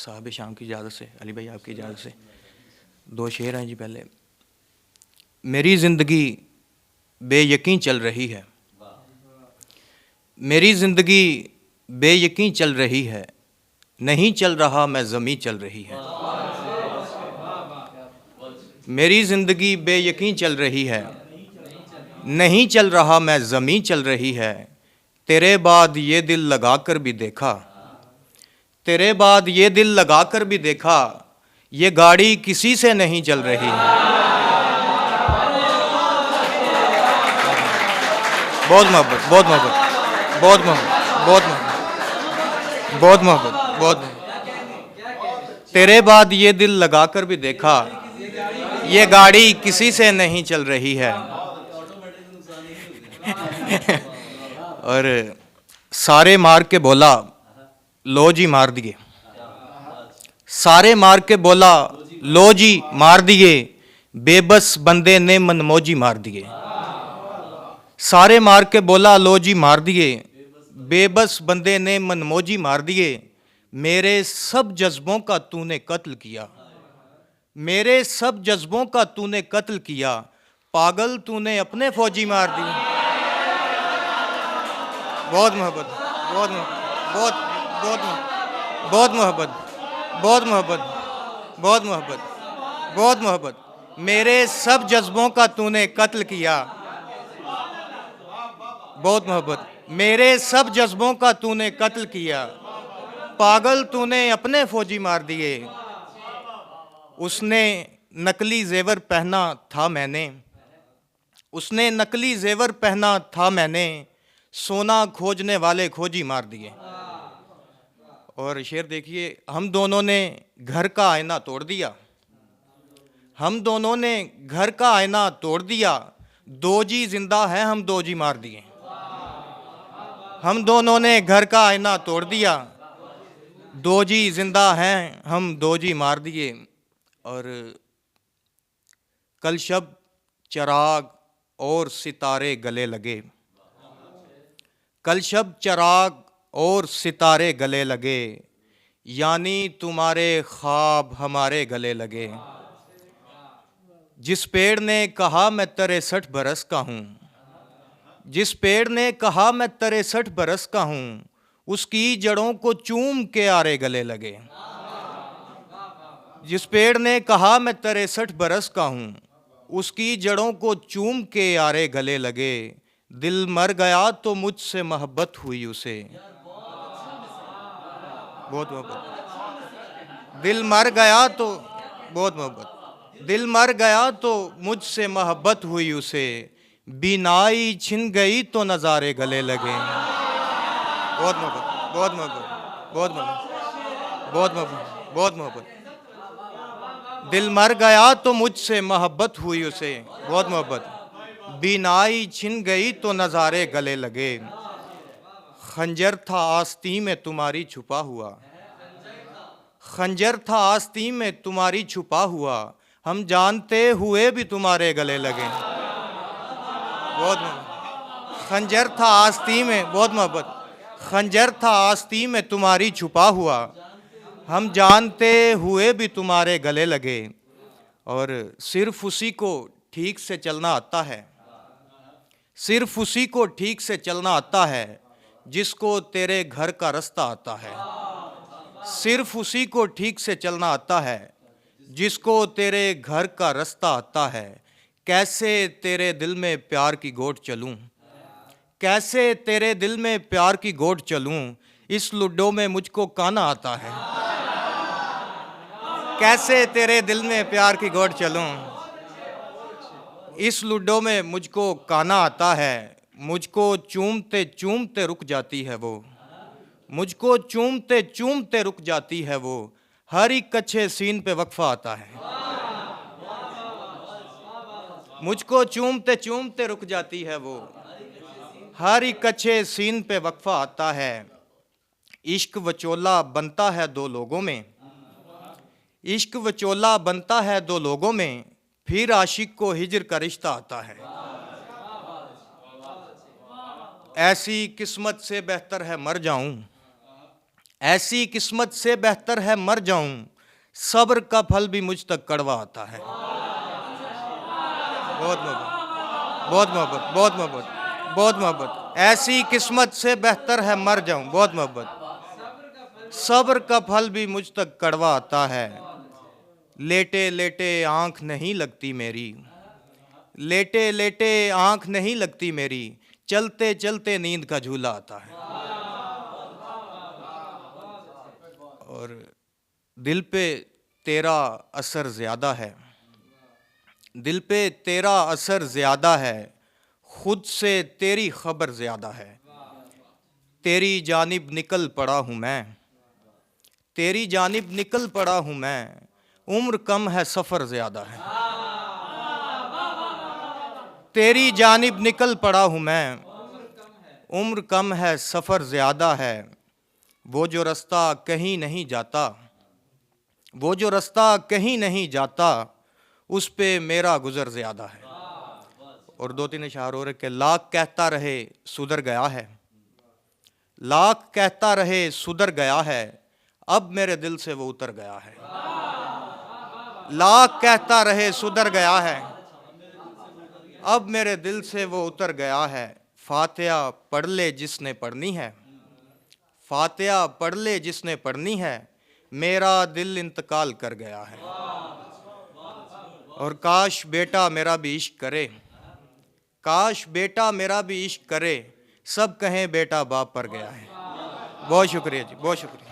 साहब शाम की इजाज़त से, अली भाई आपकी इजाज़त से दो शेर हैं जी। पहले, मेरी ज़िंदगी बेयकीन चल रही है, मेरी ज़िंदगी बेयकीन चल रही है, नहीं चल रहा मैं ज़मीं चल रही है। मेरी ज़िंदगी बेयकीन चल रही है, नहीं चल रहा मैं ज़मीं चल रही है। तेरे बाद ये दिल लगा कर भी देखा, तेरे बाद ये दिल लगा कर भी देखा, ये गाड़ी किसी से नहीं चल रही है। बहुत मोहब्बत, बहुत मोहब्बत, बहुत मोहब्बत, बहुत मोहब्बत, बहुत मोहब्बत, बहुत मोहब्बत। तेरे बाद ये दिल लगा कर भी देखा, ये गाड़ी किसी से नहीं चल रही है। और सारे मार के बोला लो जी मार दिए, सारे मार के बोला लो जी मार दिए, बेबस बंदे ने मनमौजी मार दिए। सारे मार के बोला लो जी मार दिए, बेबस बंदे ने मनमौजी मार दिए। मेरे सब जज्बों का तूने कत्ल किया, मेरे सब जज्बों का तूने कत्ल किया, पागल तूने अपने फौजी मार दिए। बहुत मोहब्बत, बहुत बहुत बहुत बहुत मोहब्बत, बहुत मोहब्बत, बहुत मोहब्बत, बहुत मोहब्बत। मेरे सब जज्बों का तूने कत्ल किया, बहुत मोहब्बत। मेरे सब जज्बों का तूने कत्ल किया, पागल तूने अपने फौजी मार दिए। उसने नकली जेवर पहना था मैंने, उसने नकली जेवर पहना था मैंने, सोना खोजने वाले खोजी मार दिए। और शेर देखिए, हम दोनों ने घर का आईना तोड़ दिया, हम दोनों ने घर का आईना तोड़ दिया, दो जी जिंदा है हम दो जी मार दिए। हम दोनों ने घर का आईना तोड़ दिया, दो जी जिंदा हैं हम दो जी मार दिए। और कल शब चिराग और सितारे गले लगे, कल शब चिराग और सितारे गले लगे, यानी तुम्हारे ख्वाब हमारे गले लगे। जिस पेड़ ने कहा मैं 63 बरस का हूँ, जिस पेड़ ने कहा मैं 63 बरस का हूँ, उसकी जड़ों को चूम के आरे गले लगे। जिस पेड़ ने कहा मैं 63 बरस का हूँ, उसकी जड़ों को चूम के आरे गले लगे। दिल मर गया तो मुझसे मोहब्बत हुई उसे, बहुत मोहब्बत। दिल मर गया तो, बहुत मोहब्बत। दिल मर गया तो मुझसे मोहब्बत हुई उसे, बीनाई छिन गई तो नज़ारे गले लगे। बहुत मोहब्बत, बहुत मोहब्बत, बहुत मोहब्बत, बहुत मोहब्बत, बहुत मोहब्बत। दिल मर गया तो मुझसे मोहब्बत हुई उसे, बहुत मोहब्बत। बीनाई छिन गई तो नज़ारे गले लगे। खंजर था आस्तीन में तुम्हारी छुपा हुआ, खंजर था आस्तीन में तुम्हारी छुपा हुआ, हम जानते हुए भी तुम्हारे गले लगे। बहुत मोहब्बत। खंजर था आस्तीन में, बहुत मोहब्बत। खंजर था आस्तीन में तुम्हारी छुपा हुआ, हम जानते हुए भी तुम्हारे गले लगे। और सिर्फ उसी को ठीक से चलना आता है, सिर्फ उसी को ठीक से चलना आता है, जिसको तेरे घर का रास्ता आता है। सिर्फ उसी को ठीक से चलना आता है, जिसको तेरे घर का रास्ता आता है। कैसे तेरे दिल में प्यार की गोट चलूं, कैसे तेरे दिल में प्यार की गोट चलूं, इस लूडो में मुझको काना आता है। कैसे तेरे दिल में प्यार की गोट चलूं, इस लूडो में मुझको काना आता है। मुझको चूमते चूमते रुक जाती है वो, मुझको चूमते चूमते रुक जाती है वो, हर एक अच्छे सीन पे वक्फा आता है। मुझको चूमते चूमते रुक जाती है वो, हर एक अच्छे सीन पे वक्फा आता है। इश्क वचोला बनता है दो लोगों में, इश्क वचोला बनता है दो लोगों में, फिर आशिक को हिजर का रिश्ता आता है। ऐसी किस्मत से बेहतर है मर जाऊं, ऐसी किस्मत से बेहतर है मर जाऊं, सब्र का फल भी मुझ तक कड़वा आता है। बहुत मोहब्बत, बहुत मोहब्बत, बहुत मोहब्बत, बहुत मोहब्बत। ऐसी किस्मत से बेहतर है मर जाऊं, बहुत मोहब्बत। सब्र का फल भी मुझ तक कड़वा आता है। लेटे लेटे आंख नहीं लगती मेरी, लेटे लेटे आंख नहीं लगती मेरी, चलते चलते नींद का झूला आता है। और दिल पे तेरा असर ज़्यादा है, दिल पे तेरा असर ज़्यादा है, खुद से तेरी खबर ज़्यादा है। तेरी जानिब निकल पड़ा हूँ मैं, तेरी जानिब निकल पड़ा हूँ मैं, उम्र कम है सफ़र ज़्यादा है। तेरी जानिब निकल पड़ा हूँ मैं, उम्र कम है सफ़र ज़्यादा है। वो जो रास्ता कहीं नहीं जाता, वो जो रास्ता कहीं नहीं जाता, उस पे मेरा गुज़र ज़्यादा है। और दो तीन इशार हो रहे कि लाख कहता रहे सुधर गया है, लाख कहता रहे सुधर गया है, अब मेरे दिल से वो उतर गया है। लाख कहता रहे सुधर गया है, अब मेरे दिल से वो उतर गया है। फातिहा पढ़ ले जिसने पढ़नी है, फातिहा पढ़ ले जिसने पढ़नी है, मेरा दिल इंतकाल कर गया है। और काश बेटा मेरा भी इश्क करे, काश बेटा मेरा भी इश्क करे, सब कहें बेटा बाप पर गया है। बहुत शुक्रिया जी, बहुत शुक्रिया।